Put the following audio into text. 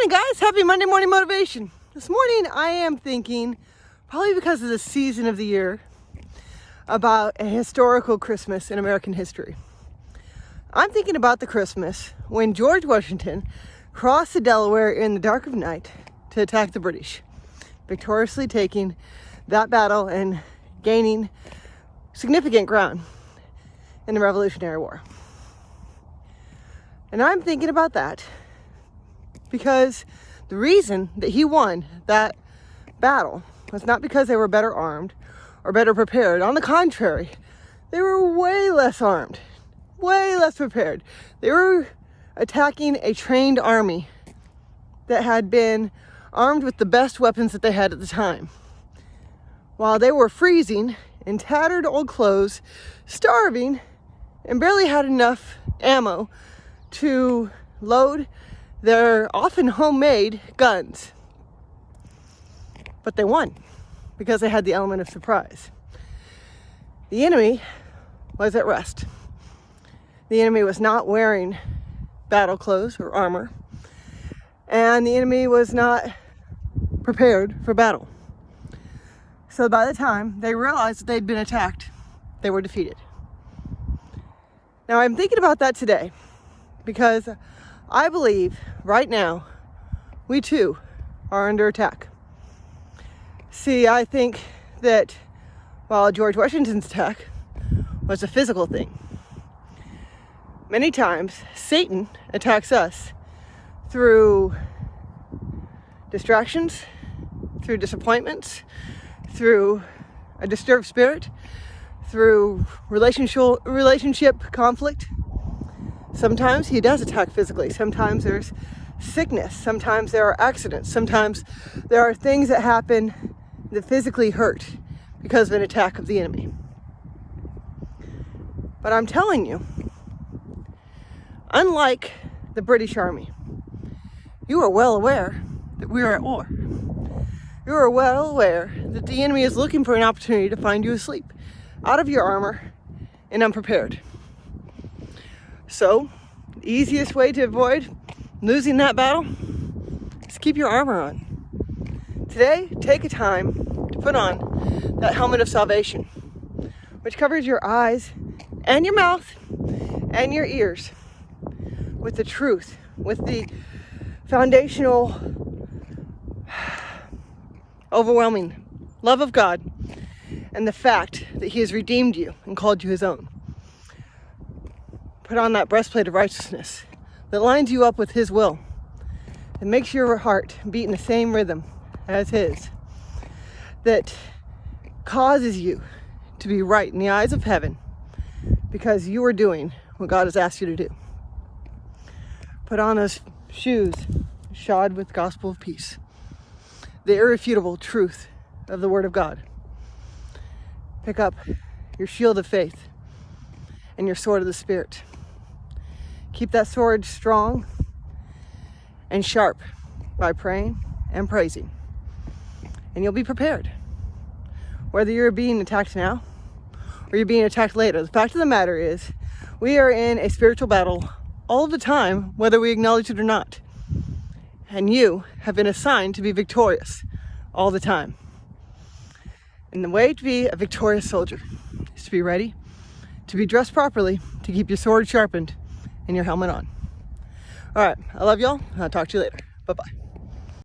Morning, guys. Happy Monday morning motivation. This morning I am thinking, probably because of the season of the year, about a historical Christmas in American history. I'm thinking about the Christmas when George Washington crossed the Delaware in the dark of night to attack the British, victoriously taking that battle and gaining significant ground in the Revolutionary War. And I'm thinking about that because the reason that he won that battle was not because they were better armed or better prepared. On the contrary, they were way less armed, way less prepared. They were attacking a trained army that had been armed with the best weapons that they had at the time. While they were freezing in tattered old clothes, starving, and barely had enough ammo to load their often homemade guns. But they won because they had the element of surprise. The enemy was at rest. The enemy was not wearing battle clothes or armor, and the enemy was not prepared for battle. So by the time they realized that they'd been attacked, they were defeated. Now I'm thinking about that today because I believe right now we too are under attack. See, I think that while George Washington's attack was a physical thing, many times Satan attacks us through distractions, through disappointments, through a disturbed spirit, through relationship conflict. Sometimes he does attack physically. Sometimes there's sickness. Sometimes there are accidents. Sometimes there are things that happen that physically hurt because of an attack of the enemy. But I'm telling you, unlike the British Army, you are well aware that we are at war. You are well aware that the enemy is looking for an opportunity to find you asleep, out of your armor and unprepared. So, the easiest way to avoid losing that battle is keep your armor on. Today, take a time to put on that helmet of salvation, which covers your eyes and your mouth and your ears with the truth, with the foundational, overwhelming love of God and the fact that He has redeemed you and called you His own. Put on that breastplate of righteousness that lines you up with His will and makes your heart beat in the same rhythm as His, that causes you to be right in the eyes of heaven because you are doing what God has asked you to do. Put on those shoes shod with the gospel of peace, the irrefutable truth of the Word of God. Pick up your shield of faith and your sword of the Spirit. Keep that sword strong and sharp by praying and praising, and you'll be prepared. Whether you're being attacked now or you're being attacked later, the fact of the matter is we are in a spiritual battle all the time, whether we acknowledge it or not. And you have been assigned to be victorious all the time. And the way to be a victorious soldier is to be ready, to be dressed properly, to keep your sword sharpened and your helmet on. All right, I love y'all. I'll talk to you later. Bye-bye.